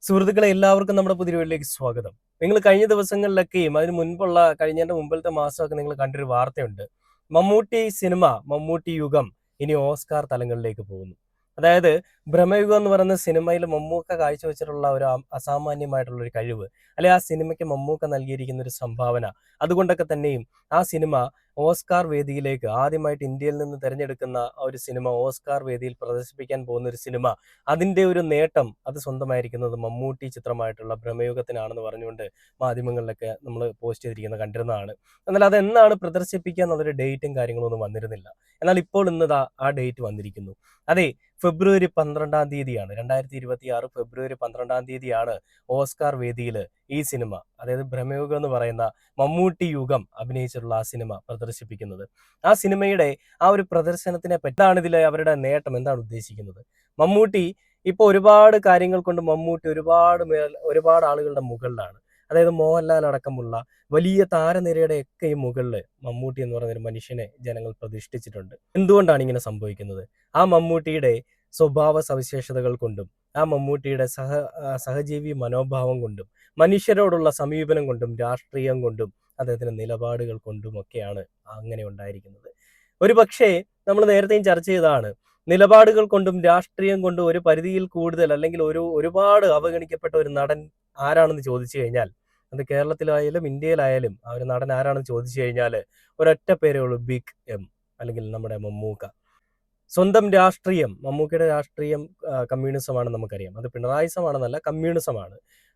സുഹൃത്തുക്കളെ എല്ലാവർക്കും നമ്മുടെ പുതിയ വീട്ടിലേക്ക് സ്വാഗതം. നിങ്ങൾ കഴിഞ്ഞ ദിവസങ്ങളിലൊക്കെയും അതിന് മുൻപുള്ള കഴിഞ്ഞതിന്റെ മുമ്പിലത്തെ മാസമൊക്കെ നിങ്ങൾ കണ്ടൊരു വാർത്തയുണ്ട്. മമ്മൂട്ടി സിനിമ, മമ്മൂട്ടി യുഗം ഇനി ഓസ്കാർ തലങ്ങളിലേക്ക് പോകുന്നു. അതായത് ഭ്രമയുഗം എന്ന് പറയുന്ന സിനിമയിൽ മമ്മൂക്ക കാഴ്ചവെച്ചിട്ടുള്ള ഒരു അസാമാന്യമായിട്ടുള്ള ഒരു കഴിവ്, അല്ലെ ആ സിനിമയ്ക്ക് മമ്മൂക്ക നൽകിയിരിക്കുന്ന ഒരു സംഭാവന, അതുകൊണ്ടൊക്കെ തന്നെയും ആ സിനിമ ഓസ്കാർ വേദിയിലേക്ക് ആദ്യമായിട്ട് ഇന്ത്യയിൽ നിന്ന് തിരഞ്ഞെടുക്കുന്ന ഒരു സിനിമ ഓസ്കാർ വേദിയിൽ പ്രദർശിപ്പിക്കാൻ പോകുന്ന ഒരു സിനിമ, അതിന്റെ ഒരു നേട്ടം അത് സ്വന്തമായിരിക്കുന്നത് മമ്മൂട്ടി ചിത്രമായിട്ടുള്ള ഭ്രമയുഗത്തിനാണെന്ന് പറഞ്ഞുകൊണ്ട് മാധ്യമങ്ങളിലൊക്കെ നമ്മൾ പോസ്റ്റ് ചെയ്തിരിക്കുന്നത് കണ്ടിരുന്നതാണ്. എന്നാൽ അതെന്നാണ് പ്രദർശിപ്പിക്കുക എന്നുള്ളൊരു ഡേറ്റും കാര്യങ്ങളും ഒന്നും വന്നിരുന്നില്ല. എന്നാൽ ഇപ്പോൾ ഇന്നതാ ആ ഡേറ്റ് വന്നിരിക്കുന്നു. അതെ, ഫെബ്രുവരി 12 തീയതിയാണ്, 2026 ഫെബ്രുവരി 12 തീയതിയാണ് ഓസ്കാർ വേദിയിൽ ഈ സിനിമ, അതായത് ഭ്രമയുഗം എന്ന് പറയുന്ന മമ്മൂട്ടി യുഗം അഭിനയിച്ചിട്ടുള്ള ആ സിനിമ പ്രദർശിപ്പിക്കുന്നത്. ആ സിനിമയുടെ ആ ഒരു പ്രദർശനത്തിനെ പറ്റാണ് ഇതിലെ അവരുടെ നേട്ടം, എന്താണ് ഉദ്ദേശിക്കുന്നത്. മമ്മൂട്ടി ഇപ്പൊ ഒരുപാട് കാര്യങ്ങൾ കൊണ്ട് മമ്മൂട്ടി ഒരുപാട് ആളുകളുടെ മുകളിലാണ്. അതായത് മോഹൻലാൽ അടക്കമുള്ള വലിയ താരനിരയുടെ ഒക്കെ ഈ മുകളിൽ മമ്മൂട്ടി എന്ന് പറയുന്ന ഒരു മനുഷ്യനെ ജനങ്ങൾ പ്രതിഷ്ഠിച്ചിട്ടുണ്ട്. എന്തുകൊണ്ടാണ് ഇങ്ങനെ സംഭവിക്കുന്നത്? ആ മമ്മൂട്ടിയുടെ സ്വഭാവ സവിശേഷതകൾ കൊണ്ടും ആ മമ്മൂട്ടിയുടെ സഹജീവി മനോഭാവം കൊണ്ടും മനുഷ്യരോടുള്ള സമീപനം കൊണ്ടും രാഷ്ട്രീയം കൊണ്ടും അദ്ദേഹത്തിന്റെ നിലപാടുകൾ കൊണ്ടുമൊക്കെയാണ് അങ്ങനെ ഉണ്ടായിരിക്കുന്നത്. ഒരു പക്ഷേ നമ്മൾ നേരത്തെയും ചർച്ച ചെയ്തതാണ്, നിലപാടുകൾ കൊണ്ടും രാഷ്ട്രീയം കൊണ്ടും ഒരു പരിധിയിൽ കൂടുതൽ അല്ലെങ്കിൽ ഒരുപാട് അവഗണിക്കപ്പെട്ട ഒരു നടൻ ആരാണെന്ന് ചോദിച്ചു കഴിഞ്ഞാൽ, അത് കേരളത്തിലായാലും ഇന്ത്യയിലായാലും ആ ഒരു നടൻ ആരാണെന്ന് ചോദിച്ചു കഴിഞ്ഞാൽ ഒരൊറ്റ പേരേ ഉള്ളൂ, ബിഗ് എം, അല്ലെങ്കിൽ നമ്മുടെ മമ്മൂക്ക. സ്വന്തം രാഷ്ട്രീയം, മമ്മൂക്കയുടെ രാഷ്ട്രീയം കമ്മ്യൂണിസമാണ്, നമുക്കറിയാം. അത് പിണറായിസമാണെന്നല്ല, കമ്മ്യൂണിസമാണ്.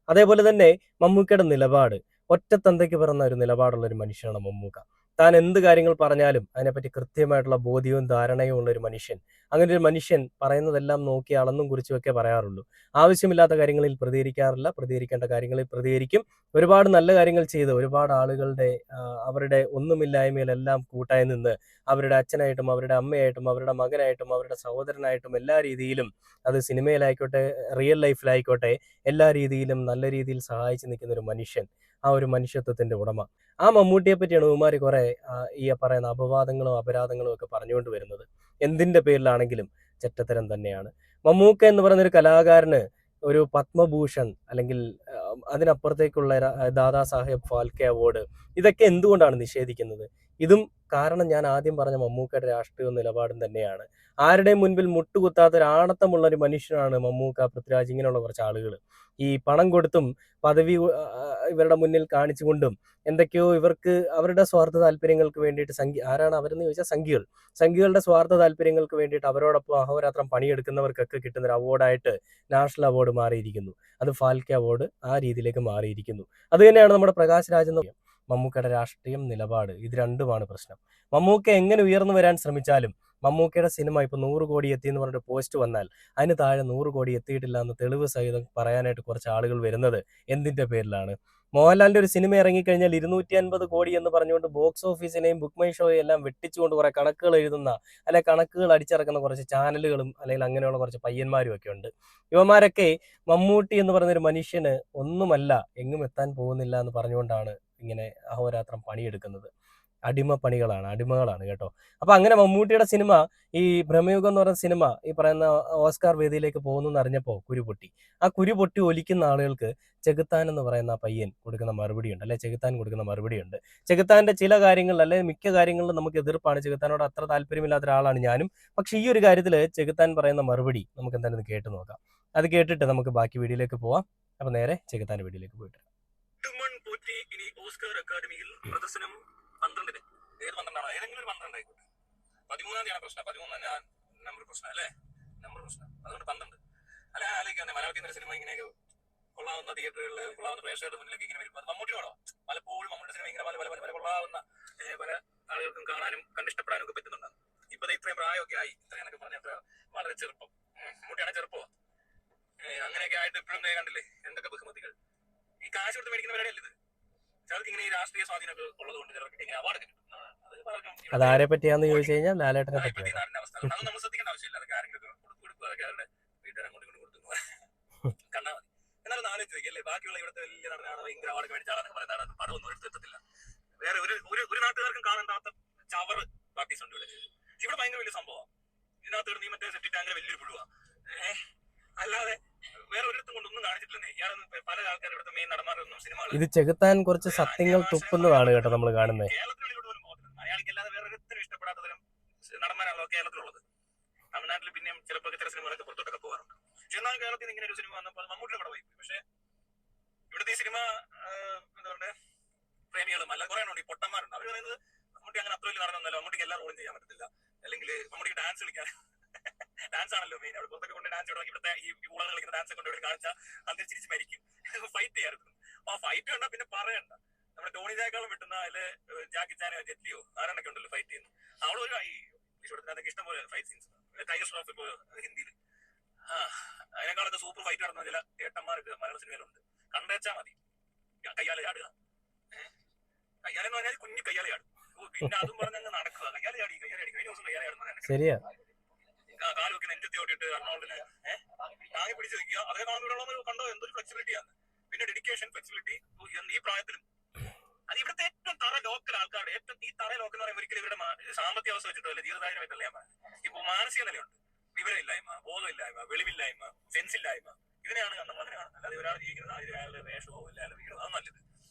അതേപോലെ തന്നെ മമ്മൂക്കയുടെ നിലപാട്, ഒറ്റത്തന്തയ്ക്ക് പിറന്ന ഒരു നിലപാടുള്ള ഒരു മനുഷ്യനാണ് മമ്മൂക്ക. താൻ എന്ത് കാര്യങ്ങൾ പറഞ്ഞാലും അതിനെപ്പറ്റി കൃത്യമായിട്ടുള്ള ബോധ്യവും ധാരണയും ഉള്ള ഒരു മനുഷ്യൻ. അങ്ങനെ ഒരു മനുഷ്യൻ പറയുന്നതെല്ലാം നോക്കി അളന്നും കുറിച്ചുമൊക്കെ പറയാറുള്ളൂ. ആവശ്യമില്ലാത്ത കാര്യങ്ങളിൽ പ്രതികരിക്കാറില്ല, പ്രതികരിക്കേണ്ട കാര്യങ്ങളിൽ പ്രതികരിക്കും. ഒരുപാട് നല്ല കാര്യങ്ങൾ ചെയ്ത് ഒരുപാട് ആളുകളുടെ അവരുടെ ഒന്നുമില്ലായ്മയിലെല്ലാം കൂട്ടായി നിന്ന് അവരുടെ അച്ഛനായിട്ടും അവരുടെ അമ്മയായിട്ടും അവരുടെ മകനായിട്ടും അവരുടെ സഹോദരനായിട്ടും എല്ലാ രീതിയിലും, അത് സിനിമയിലായിക്കോട്ടെ റിയൽ ലൈഫിലായിക്കോട്ടെ, എല്ലാ രീതിയിലും നല്ല രീതിയിൽ സഹായിച്ചു നിൽക്കുന്ന ഒരു മനുഷ്യൻ, ആ ഒരു മനുഷ്യത്വത്തിന്റെ ഉടമ. ആ മമ്മൂട്ടിയെ പറ്റിയാണ് ഇവന്മാര് കുറെ ഈ പറയുന്ന അപവാദങ്ങളും അപരാധങ്ങളും ഒക്കെ പറഞ്ഞുകൊണ്ട് വരുന്നത്. എന്തിന്റെ പേരിലാണെങ്കിലും ചെറ്റത്തരം തന്നെയാണ്. മമ്മൂക്ക എന്ന് പറയുന്ന ഒരു കലാകാരന് ഒരു പത്മഭൂഷൺ അല്ലെങ്കിൽ അതിനപ്പുറത്തേക്കുള്ള ദാദാ സാഹേബ് ഫാൽക്കെ അവാർഡ്, ഇതൊക്കെ എന്തുകൊണ്ടാണ് നിഷേധിക്കുന്നത്? ഇതും കാരണം ഞാൻ ആദ്യം പറഞ്ഞ മമ്മൂക്കയുടെ രാഷ്ട്രീയവും നിലപാടും തന്നെയാണ്. ആരുടെയും മുൻപിൽ മുട്ടുകുത്താത്ത ഒരു ആണത്തമുള്ള ഒരു മനുഷ്യനാണ് മമ്മൂക്ക, പൃഥ്വിരാജ്, ഇങ്ങനെയുള്ള കുറച്ച് ആളുകൾ. ഈ പണം കൊടുത്തും പദവി ഇവരുടെ മുന്നിൽ കാണിച്ചുകൊണ്ടും എന്തൊക്കെയോ ഇവർക്ക് അവരുടെ സ്വാർത്ഥ താല്പര്യങ്ങൾക്ക് വേണ്ടിയിട്ട് ആരാണ് അവരെന്ന് ചോദിച്ചാൽ സംഘികളുടെ സ്വാർത്ഥ താല്പര്യങ്ങൾക്ക് വേണ്ടിയിട്ട് അവരോടൊപ്പം അഹോരാത്രം പണിയെടുക്കുന്നവർക്കൊക്കെ കിട്ടുന്ന ഒരു അവാർഡായിട്ട് നാഷണൽ അവാർഡ് മാറിയിരിക്കുന്നു. അത് ഫാൽക്കെ അവാർഡ് ആ രീതിയിലേക്ക് മാറിയിരിക്കുന്നു. അത് തന്നെയാണ് നമ്മുടെ പ്രകാശ് രാജ് എന്ന് പറയും. മമ്മൂക്കയുടെ രാഷ്ട്രീയം, നിലപാട്, ഇത് രണ്ടുമാണ് പ്രശ്നം. മമ്മൂക്ക എങ്ങനെ ഉയർന്നു വരാൻ ശ്രമിച്ചാലും മമ്മൂക്കയുടെ സിനിമ ഇപ്പൊ 100 കോടി എത്തി എന്ന് പറഞ്ഞിട്ട് പോസ്റ്റ് വന്നാൽ അതിന് താഴെ 100 കോടി എത്തിയിട്ടില്ല എന്ന് തെളിവ് സഹിതം പറയാനായിട്ട് കുറച്ച് ആളുകൾ വരുന്നത് എന്തിന്റെ പേരിലാണ്? മോഹൻലാലിന്റെ ഒരു സിനിമ ഇറങ്ങിക്കഴിഞ്ഞാൽ 250 കോടി എന്ന് പറഞ്ഞുകൊണ്ട് ബോക്സ് ഓഫീസിനെയും ബുക്ക് മൈ ഷോയെയും എല്ലാം വെട്ടിച്ചുകൊണ്ട് കുറെ കണക്കുകൾ എഴുതുന്ന, അല്ലെ കണക്കുകൾ അടിച്ചിറക്കുന്ന കുറച്ച് ചാനലുകളും അല്ലെങ്കിൽ അങ്ങനെയുള്ള കുറച്ച് പയ്യന്മാരും ഒക്കെ ഉണ്ട്. ഇവന്മാരൊക്കെ മമ്മൂട്ടി എന്ന് പറയുന്ന ഒരു മനുഷ്യന് ഒന്നുമല്ല, എങ്ങും എത്താൻ പോകുന്നില്ല എന്ന് പറഞ്ഞുകൊണ്ടാണ് ഇങ്ങനെ അഹോരാത്രം പണിയെടുക്കുന്നത്. അടിമകളാണ് കേട്ടോ. അപ്പൊ അങ്ങനെ മമ്മൂട്ടിയുടെ സിനിമ, ഈ ഭ്രമയുഗം എന്ന് പറയുന്ന സിനിമ ഈ പറയുന്ന ഓസ്കാർ വേദിയിലേക്ക് പോകുന്നു എന്നറിഞ്ഞപ്പോ കുരുപൊട്ടി. ആ കുരുപൊട്ടി ഒലിക്കുന്ന ആളുകൾക്ക് ചെകുത്താൻ എന്ന് പറയുന്ന ആ പയ്യൻ കൊടുക്കുന്ന മറുപടി ഉണ്ട്, അല്ലെ ചെകുത്താൻ കൊടുക്കുന്ന മറുപടി ഉണ്ട്. ചെകുത്താന്റെ ചില കാര്യങ്ങളിൽ, അല്ലെ മിക്ക കാര്യങ്ങളിലും നമുക്ക് എതിർപ്പാണ്. ചെകുത്താനോട് അത്ര താല്പര്യമില്ലാത്ത ഒരാളാണ് ഞാനും. പക്ഷെ ഈ ഒരു കാര്യത്തിൽ ചെകുത്താൻ പറയുന്ന മറുപടി നമുക്ക് എന്തായാലും കേട്ട് നോക്കാം. അത് കേട്ടിട്ട് നമുക്ക് ബാക്കി വീഡിയോയിലേക്ക് പോവാം. അപ്പൊ നേരെ ചെകുത്താന്റെ വീഡിയോയിലേക്ക് പോയിട്ട് ഇനി ഓസ്കാർ അക്കാദമിയിൽ പ്രദർശനം 12-ന്. ഏത് 12ആണോ? ഏതെങ്കിലും ഒരു 12 ആയിക്കോട്ടെ. 13-ാം തീയതിയാണ് പ്രശ്നം. 13 നമ്പർ പ്രശ്നം അല്ലേ? നമ്പർ പ്രശ്നം. അതുകൊണ്ട് 12. അല്ല, ആലോചിക്കാൻ മലയാളത്തിൽ സിനിമ ഇങ്ങനെയൊക്കെ കൊള്ളാവുന്ന തിയേറ്ററുകളിൽ കൊള്ളാവുന്ന പ്രേക്ഷകരുടെ മുന്നിലേക്ക് ഇങ്ങനെ വരുമ്പോൾ മമ്മൂട്ടിയോടോ പലപ്പോഴും മമ്മൂട്ടി സിനിമ ഇങ്ങനെ പല കൊള്ളാവുന്ന പല ആളുകൾക്കും കാണാനും കണ്ടിഷ്ടപ്പെടാനും ഒക്കെ പറ്റുന്നുണ്ട്. ഇപ്പൊ ഇത്രയും പ്രായമൊക്കെ ആയി, ഇത്രയൊക്കെ പറഞ്ഞിട്ട് വളരെ ചെറുപ്പം. മമ്മൂട്ടിയാണ് ചെറുപ്പമോ അങ്ങനെയൊക്കെ ആയിട്ട് ഇപ്പോഴും കണ്ടില്ലേ എന്തൊക്കെ ബഹുമതികൾ. ഈ കാശ് കൊടുത്ത് മേടിക്കുന്ന പരിപാടിയല്ല ഇത്. ചിലർക്ക് ഇങ്ങനെ ഈ രാഷ്ട്രീയ സ്വാധീനമൊക്കെ ഉള്ളതുകൊണ്ട് ചിലർക്ക് ഇങ്ങനെ അവാർഡ് കിട്ടും. അതാരെ പറ്റിയാന്ന് ചോദിച്ചു കഴിഞ്ഞാൽ ലാലേട്ടനെ പറ്റി. അവസ്ഥ അത് നമ്മൾ ശ്രദ്ധിക്കേണ്ട ആവശ്യമില്ല. അതൊക്കെ ആരെങ്കിലും കൊടുക്കും, അതൊക്കെ അവരുടെ വീട്ടുകാരെ കൊണ്ട് കൊടുത്തു കണ്ടാൽ മതി. എന്നാലും നാളെ ചോദിക്കല്ലേ, ബാക്കിയുള്ള ഇവിടുത്തെ വലിയ നടനാണ് ഭയങ്കര അവാർഡ് മേടിച്ച ആളാണ് പറയുന്നത്. പടമൊന്നും എടുത്തെത്തില്ല. വേറെ ഒരു നാട്ടുകാർക്കും കാണാണ്ടാത്ത ചവറ് പാർട്ടീസ് ഉണ്ട് ഇവിടെ. ഇവിടെ ഭയങ്കര വലിയ സംഭവമാണ്. ഇതിനകത്ത് നീ മറ്റേ സെപ്റ്റി ടാങ്കിലെ വലിയൊരു പുഴുവാ. അല്ലാതെ വേറെ ഒരിടത്തും കൊണ്ടൊന്നും കാണിച്ചിട്ടില്ലെന്നേ. ഇയാളൊന്നും പല ആൾക്കാർ ഇവിടുത്തെ മെയിൻ നടന്മാരൊന്നും സിനിമകൾ ഇത് ചെകുത്താൻ കുറച്ച് സത്യങ്ങൾ തുപ്പുന്നതാണ് കേട്ടോ നമ്മൾ കാണുന്നത്. കേരളത്തിനുള്ളിലോട്ട് പോലും പോകുന്നത് മലയാളിക്ക് അല്ലാതെ വേറെ ഒരിടത്തും ഇഷ്ടപ്പെടാത്ത തരം നടന്മാരാണല്ലോ കേരളത്തിലുള്ളത്. തമിഴ്നാട്ടിൽ പിന്നെയും ചിലപ്പോൾ ചില സിനിമകളൊക്കെ പുറത്തോട്ടൊക്കെ പോകാറുണ്ട്. പക്ഷെ എന്നാലും കേരളത്തിൽ നിന്ന് ഇങ്ങനെ ഒരു സിനിമ വന്നപ്പോൾ മമ്മൂട്ടിയുടെ പടം പോയി. പക്ഷെ ഇവിടുത്തെ ഈ സിനിമ എന്താ പറയുക, പ്രേമികളും അല്ല കുറെ ഉണ്ട്, ഈ പൊട്ടന്മാരുണ്ട്. അവർ പറയുന്നത് മമ്മൂട്ടി അങ്ങനെ അത്ര വലിയ നടന്നല്ലോ, മമ്മൂട്ടിക്ക് എല്ലാ റോളും ചെയ്യാൻ പറ്റത്തില്ല, അല്ലെങ്കിൽ മമ്മൂട്ടിക്ക് ഡാൻസ് കളിക്കാൻ ഡാൻസ് ആണല്ലോ മെയിൻ. അവിടെ പുറത്തൊക്കെ കൊണ്ട് ഡാൻസ് തുടങ്ങി. ഇവിടുത്തെ ഈ ഊളകൾ കളിക്കുന്ന ഡാൻസ് കൊണ്ട് ഇവിടെ കാണിച്ചാൽ ആൾക്കാർ ചിരിച്ച് മരിക്കും. ഫൈറ്റ് ചെയ്യാറുണ്ട്. അപ്പൊ ആ ഫൈറ്റ് കണ്ടാൽ പിന്നെ പറയണ്ട. നമ്മുടെ ടോണി ജാക്കാളും വിട്ടുന്ന അതില് ജാക്കി ചാനോ ജെറ്റ്ലിയോ ആരാണൊക്കെ ഉണ്ടല്ലോ ഫൈറ്റ് ചെയ്യുന്നത്. അവളൊരു അതൊക്കെ ഇഷ്ടംപോലെ ഫൈറ്റ് സീൻസ്. ടൈഗർ ഷ്രോഫ് ഇപ്പോൾ ഹിന്ദിയിൽ അതിനേക്കാളൊക്കെ സൂപ്പർ ഫൈറ്റ് നടന്ന ചില ഏട്ടന്മാർക്ക് മലയാള സിനിമയിലുണ്ട്. കണ്ടേച്ചാ മതി. കയ്യാലെ ചാടുക, കയ്യാലെന്ന് പറഞ്ഞാൽ കുഞ്ഞു കയ്യാലെ ചാടും. പിന്നെ അതും പറഞ്ഞങ്ങ് നടക്കുക. കയ്യാലെ ചാടി കഴിഞ്ഞ ദിവസം കയ്യാലെ ചാടുന്ന ശരിയാ. കാലൊക്കെ നെഞ്ചത്തി ഓട്ടിട്ട് അർണോൾഡിന് താങ്ങി പിടിച്ച് നിൽക്കുക. അതേ കാണുമ്പോൾ കണ്ടോ എന്തൊരു ഫ്ലെക്സിബിലിറ്റിയാണ്. പിന്നെ ഡെഡിക്കേഷൻ, ഫ്ലെക്സിബിലിറ്റി ഈ പ്രായത്തിലും. അത് ഇവിടുത്തെ ഏറ്റവും തറ ലോക്കൽ ആൾക്കാരുടെ ഏറ്റവും ഈ തറ ലോക്കൽ എന്ന് പറയുമ്പോൾ ഒരിക്കലും ഇവരുടെ സാമ്പത്തിക അവസ്ഥ വെച്ചിട്ടോ അല്ലെ ജീവിതകാര്യമായിട്ടല്ല ഞാൻ പറയുന്നത്. ഇപ്പൊ മാനസിക നിലയുണ്ട്, വിവരമില്ലായ്മ, ബോധമില്ലായ്മ, വെളിവില്ലായ്മ, സെൻസില്ലായ്മ. ഇതിനെയാണ് കണ്ടത്. അങ്ങനെയാണ്. അല്ലാതെ ഒരാൾ ജീവിക്കുന്നത് അയാളുടെ വേഷമോ അയാളുടെ വീടോ അത് നല്ലത്.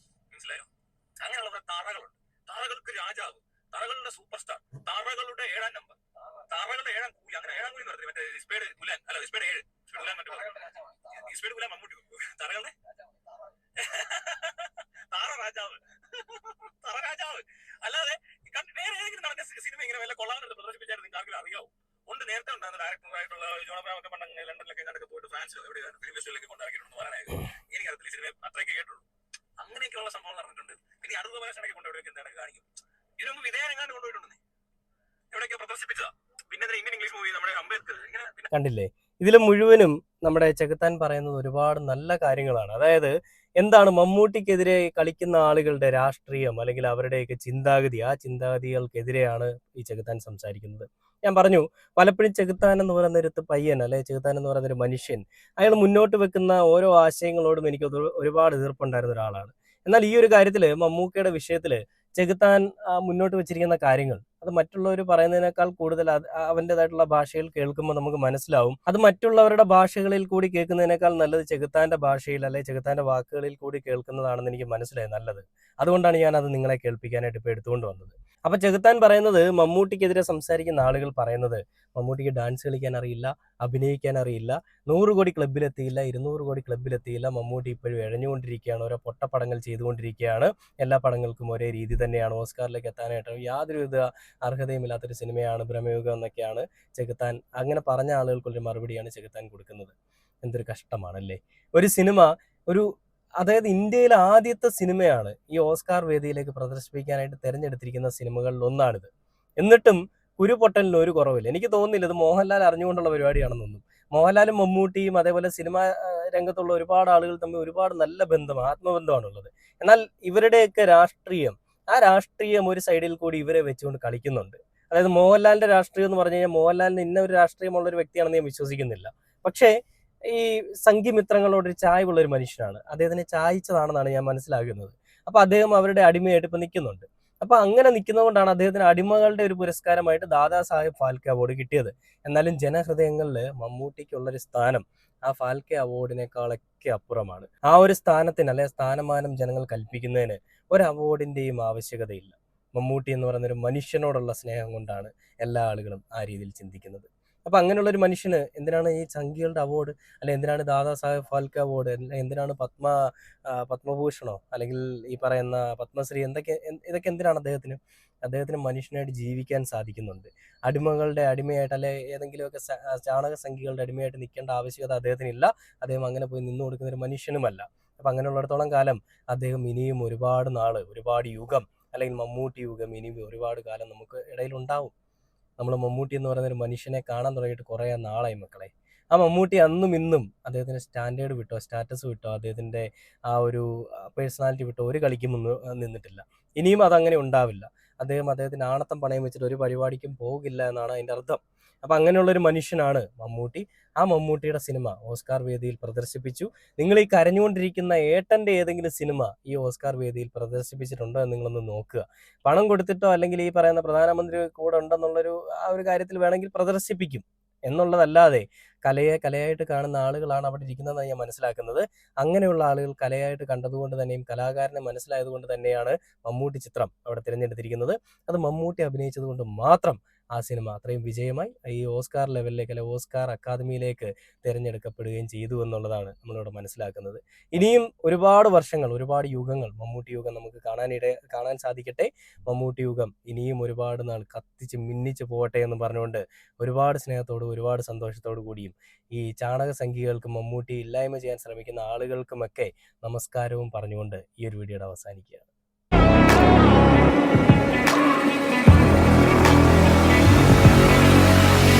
മനസ്സിലായോ? അങ്ങനെയുള്ള തറകളുണ്ട്. തറകൾക്ക് രാജാവ്, തറകളുടെ സൂപ്പർ സ്റ്റാർ, തറകളുടെ 7ാം നമ്പർ, തറകളുടെ 7ാം കൂലി. അങ്ങനെ 7ാം കൂലി പറഞ്ഞില്ല, മറ്റേ സ്പേഡ് കുലാൻ അല്ല, സ്പേഡ് 7, സ്പേഡ് കുലാൻ മറ്റേ സ്പേഡ് കുലാൻ മമ്മൂട്ടി. തറകളുടെ താറ രാജാവ്, തറ രാജാവ്. അല്ലാതെ വേറെ ഏതെങ്കിലും നടന്ന സിനിമ ഇങ്ങനെ വല്ല കൊള്ളാമെന്ന് പ്രദർശിപ്പിച്ചാൽ നിങ്ങൾക്ക് ആർക്കെങ്കിലും അറിയാവും? ഉണ്ട്. നേരത്തെ ഉണ്ടായിരുന്ന ഡയറക്ടറായിട്ടുള്ള ജോണബ്രാമൊക്കെ പണ്ട് ലണ്ടനിലൊക്കെ കണ്ടൊക്കെ പോയിട്ട് ഫ്രാൻസിലോ എവിടെ ഫിലിം ഫെസ്റ്റിവലിലേക്ക് കൊണ്ടാക്കിയിട്ടുണ്ട് പറയാനായിരുന്നു. എനിക്കറിയത്തില്ല, സിനിമ അത്രയൊക്കെ കേട്ടുള്ളൂ. അങ്ങനെയൊക്കെയുള്ള സംഭവം നടന്നിട്ടുണ്ട്. പിന്നെ അടുത്ത പ്രദർശനമൊക്കെ കൊണ്ടുപോയി എന്താണ് കാണിക്കും. ഇതിനു മുമ്പ് വിധേയൻ എങ്ങാണ്ട് കൊണ്ടുപോയിട്ടുണ്ടെന്നേ, എവിടെയൊക്കെ പ്രദർശിപ്പിച്ചതാ. പിന്നെ ഇന്ത്യൻ ഇംഗ്ലീഷ് മൂവി നമ്മുടെ അംബേദ്കർ ഇങ്ങനെ കണ്ടില്ലേ. ഇതിൽ മുഴുവനും നമ്മുടെ ചെകുത്താൻ പറയുന്നത് ഒരുപാട് നല്ല കാര്യങ്ങളാണ്. അതായത് എന്താണ് മമ്മൂട്ടിക്കെതിരെ കളിക്കുന്ന ആളുകളുടെ രാഷ്ട്രീയം അല്ലെങ്കിൽ അവരുടെയൊക്കെ ചിന്താഗതി, ആ ചിന്താഗതികൾക്കെതിരെയാണ് ഈ ചെകുത്താൻ സംസാരിക്കുന്നത്. ഞാൻ പറഞ്ഞു, പലപ്പോഴും ചെകുത്താൻ എന്ന് പറയുന്ന ഒരു പയ്യൻ അല്ലെ ചെകുത്താൻ എന്ന് പറയുന്ന ഒരു മനുഷ്യൻ, അയാൾ മുന്നോട്ട് വെക്കുന്ന ഓരോ ആശയങ്ങളോടും എനിക്ക് ഒരുപാട് എതിർപ്പുണ്ടായിരുന്ന ഒരാളാണ്. എന്നാൽ ഈ ഒരു കാര്യത്തിൽ മമ്മൂക്കയുടെ വിഷയത്തിൽ ചെകുത്താൻ മുന്നോട്ട് വെച്ചിരിക്കുന്ന കാര്യങ്ങൾ അത് മറ്റുള്ളവർ പറയുന്നതിനേക്കാൾ കൂടുതൽ അവൻ്റെതായിട്ടുള്ള ഭാഷയിൽ കേൾക്കുമ്പോൾ നമുക്ക് മനസ്സിലാവും അത് മറ്റുള്ളവരുടെ ഭാഷകളിൽ കൂടി കേൾക്കുന്നതിനേക്കാൾ നല്ലത് ചെകുത്താന്റെ ഭാഷയിൽ അല്ലെ ചെകുത്താന്റെ വാക്കുകളിൽ കൂടി കേൾക്കുന്നതാണെന്ന് എനിക്ക് മനസ്സിലായി നല്ലത്. അതുകൊണ്ടാണ് ഞാൻ അത് നിങ്ങളെ കേൾപ്പിക്കാനായിട്ട് ഇപ്പോൾ എടുത്തുകൊണ്ട് വന്നത്. അപ്പൊ ചെകുത്താൻ പറയുന്നത്, മമ്മൂട്ടിക്കെതിരെ സംസാരിക്കുന്ന ആളുകൾ പറയുന്നത് മമ്മൂട്ടിക്ക് ഡാൻസ് കളിക്കാൻ അറിയില്ല, അഭിനയിക്കാൻ അറിയില്ല, 100 കോടി ക്ലബ്ബിലെത്തിയില്ല, 200 കോടി ക്ലബ്ബിലെത്തിയില്ല, മമ്മൂട്ടി ഇപ്പോഴും ഇഴഞ്ഞുകൊണ്ടിരിക്കുകയാണ്, ഓരോ പൊട്ടപ്പടങ്ങൾ ചെയ്തുകൊണ്ടിരിക്കുകയാണ്, എല്ലാ പടങ്ങൾക്കും ഒരേ രീതി തന്നെയാണ്, ഓസ്കാറിലേക്ക് എത്താനായിട്ട് യാതൊരുവിധ അർഹതയുമില്ലാത്തൊരു സിനിമയാണ് ബ്രഹ്മയുഗം എന്നൊക്കെയാണ് ചെകുത്താൻ. അങ്ങനെ പറഞ്ഞ ആളുകൾക്കുള്ളൊരു മറുപടിയാണ് ചെകുത്താൻ കൊടുക്കുന്നത്. എന്തൊരു കഷ്ടമാണല്ലേ. ഒരു സിനിമ ഒരു അതായത് ഇന്ത്യയിലെ ആദ്യത്തെ സിനിമയാണ് ഈ ഓസ്കാർ വേദിയിലേക്ക് പ്രദർശിപ്പിക്കാനായിട്ട് തിരഞ്ഞെടുത്തിരിക്കുന്ന സിനിമകളിൽ ഒന്നാണിത്. എന്നിട്ടും കുരുപൊട്ടലിന് ഒരു കുറവില്ല. എനിക്ക് തോന്നുന്നില്ല ഇത് മോഹൻലാൽ അറിഞ്ഞുകൊണ്ടുള്ള പരിപാടിയാണെന്നൊന്നും. മോഹൻലാലും മമ്മൂട്ടിയും അതേപോലെ സിനിമാ രംഗത്തുള്ള ഒരുപാട് ആളുകൾ തമ്മിൽ ഒരുപാട് നല്ല ബന്ധം, ആത്മബന്ധമാണുള്ളത്. എന്നാൽ ഇവരുടെയൊക്കെ രാഷ്ട്രീയം, ആ രാഷ്ട്രീയം ഒരു സൈഡിൽ കൂടി ഇവരെ വെച്ചുകൊണ്ട് കളിക്കുന്നുണ്ട്. അതായത് മോഹൻലാലിന്റെ രാഷ്ട്രീയം എന്ന് പറഞ്ഞു കഴിഞ്ഞാൽ മോഹൻലാലിന് ഇന്ന ഒരു രാഷ്ട്രീയമുള്ള ഒരു വ്യക്തിയാണെന്ന് ഞാൻ വിശ്വസിക്കുന്നില്ല. പക്ഷേ ഈ സംഘിമിത്രങ്ങളോട് ഒരു ചായ്വുള്ള ഒരു മനുഷ്യനാണ്. അദ്ദേഹത്തിനെ ചായ്ച്ചതാണെന്നാണ് ഞാൻ മനസ്സിലാക്കുന്നത്. അപ്പൊ അദ്ദേഹം അവരുടെ അടിമയായിട്ട് ഇപ്പൊ നിൽക്കുന്നുണ്ട്. അപ്പൊ അങ്ങനെ നിൽക്കുന്നതുകൊണ്ടാണ് അദ്ദേഹത്തിന് അടിമകളുടെ ഒരു പുരസ്കാരമായിട്ട് ദാദാ സാഹേബ് ഫാൽക്കെ അവാർഡ് കിട്ടിയത്. എന്നാലും ജനഹൃദയങ്ങളിൽ മമ്മൂട്ടിക്കുള്ളൊരു സ്ഥാനം ആ ഫാൽക്കെ അവാർഡിനേക്കാളൊക്കെ അപ്പുറമാണ്. ആ ഒരു സ്ഥാനത്തിന് അല്ലെ സ്ഥാനമാനം ജനങ്ങൾ കൽപ്പിക്കുന്നതിന് ഒരു അവാർഡിന്റെയും ആവശ്യകതയില്ല. മമ്മൂട്ടി എന്ന് പറയുന്ന ഒരു മനുഷ്യനോടുള്ള സ്നേഹം കൊണ്ടാണ് എല്ലാ ആളുകളും ആ രീതിയിൽ ചിന്തിക്കുന്നത്. അപ്പൊ അങ്ങനെയുള്ള ഒരു മനുഷ്യന് എന്തിനാണ് ഈ സംഘികളുടെ അവാർഡ്, അല്ലെ എന്തിനാണ് ദാദാ സാഹേബ് ഫാൽക്കെ അവാർഡ്, എന്തിനാണ് പത്മഭൂഷണോ അല്ലെങ്കിൽ ഈ പറയുന്ന പത്മശ്രീ, ഇതൊക്കെ എന്തിനാണ് അദ്ദേഹത്തിന് മനുഷ്യനായിട്ട് ജീവിക്കാൻ സാധിക്കുന്നുണ്ട്. അടിമകളുടെ അടിമയായിട്ട് അല്ലെ ഏതെങ്കിലുമൊക്കെ ചാണക സംഖ്യകളുടെ അടിമയായിട്ട് നിൽക്കേണ്ട ആവശ്യകത അദ്ദേഹത്തിനില്ല. അദ്ദേഹം അങ്ങനെ പോയി നിന്നു കൊടുക്കുന്ന ഒരു മനുഷ്യനുമല്ല. അപ്പൊ അങ്ങനെയുള്ളിടത്തോളം കാലം അദ്ദേഹം ഇനിയും ഒരുപാട് നാള്, ഒരുപാട് യുഗം, അല്ലെങ്കിൽ മമ്മൂട്ടി യുഗം ഇനിയും ഒരുപാട് കാലം നമുക്ക് ഇടയിൽ ഉണ്ടാവും. നമ്മൾ മമ്മൂട്ടി എന്ന് പറയുന്ന ഒരു മനുഷ്യനെ കാണാൻ തുടങ്ങിയിട്ട് കുറേ നാളായി മക്കളെ. ആ മമ്മൂട്ടി അന്നും ഇന്നും അദ്ദേഹത്തിന്റെ സ്റ്റാൻഡേർഡ് വിട്ടോ, സ്റ്റാറ്റസ് വിട്ടോ, അദ്ദേഹത്തിന്റെ ആ ഒരു പേഴ്സണാലിറ്റി വിട്ടോ ഒരു കളിക്കും നിന്നിട്ടില്ല. ഇനിയും അതങ്ങനെ ഉണ്ടാവില്ല. അദ്ദേഹത്തിന്റെ ആണത്തം പണയം വെച്ചിട്ട് ഒരു പരിപാടിക്കും പോകില്ല എന്നാണ് അതിന്റെ അർത്ഥം. അപ്പൊ അങ്ങനെയുള്ളൊരു മനുഷ്യനാണ് മമ്മൂട്ടി. ആ മമ്മൂട്ടിയുടെ സിനിമ ഓസ്കാർ വേദിയിൽ പ്രദർശിപ്പിച്ചു. നിങ്ങൾ ഈ കരഞ്ഞുകൊണ്ടിരിക്കുന്ന ഏട്ടന്റെ ഏതെങ്കിലും സിനിമ ഈ ഓസ്കാർ വേദിയിൽ പ്രദർശിപ്പിച്ചിട്ടുണ്ടോ എന്ന് നിങ്ങളൊന്ന് നോക്കുക. പണം കൊടുത്തിട്ടോ അല്ലെങ്കിൽ ഈ പറയുന്ന പ്രധാനമന്ത്രി കൂടെ ഉണ്ടെന്നുള്ളൊരു ആ ഒരു കാര്യത്തിൽ വേണമെങ്കിൽ പ്രദർശിപ്പിക്കും. എന്നുള്ളതല്ലാതെ കലയെ കലയായിട്ട് കാണുന്ന ആളുകളാണ് അവിടെ ഇരിക്കുന്നതെന്ന് ഞാൻ മനസ്സിലാക്കുന്നത്. അങ്ങനെയുള്ള ആളുകൾ കലയായിട്ട് കണ്ടതുകൊണ്ട് തന്നെയും കലാകാരനെ മനസ്സിലായതുകൊണ്ട് തന്നെയാണ് മമ്മൂട്ടി ചിത്രം അവിടെ തിരഞ്ഞെടുത്തിരിക്കുന്നത്. അത് മമ്മൂട്ടി അഭിനയിച്ചത് കൊണ്ട് മാത്രം ആ സിനിമ അത്രയും വിജയമായി ഈ ഓസ്കാർ ലെവലിലേക്ക്, അല്ലെ ഓസ്കാർ അക്കാദമിയിലേക്ക് തിരഞ്ഞെടുക്കപ്പെടുകയും ചെയ്തു എന്നുള്ളതാണ് നമ്മളിവിടെ മനസ്സിലാക്കുന്നത്. ഇനിയും ഒരുപാട് വർഷങ്ങൾ, ഒരുപാട് യുഗങ്ങൾ മമ്മൂട്ടി യുഗം നമുക്ക് കാണാൻ സാധിക്കട്ടെ. മമ്മൂട്ടി യുഗം ഇനിയും ഒരുപാട് നാൾ കത്തിച്ച് മിന്നിച്ച് പോകട്ടെ എന്ന് പറഞ്ഞുകൊണ്ട് ഒരുപാട് സ്നേഹത്തോടും ഒരുപാട് സന്തോഷത്തോടു കൂടിയും ഈ ചാണക സംഖ്യകൾക്കും മമ്മൂട്ടി ഇല്ലായ്മ ചെയ്യാൻ ശ്രമിക്കുന്ന ആളുകൾക്കുമൊക്കെ നമസ്കാരവും പറഞ്ഞുകൊണ്ട് ഈ ഒരു വീഡിയോയുടെ അവസാനിക്കുകയാണ്.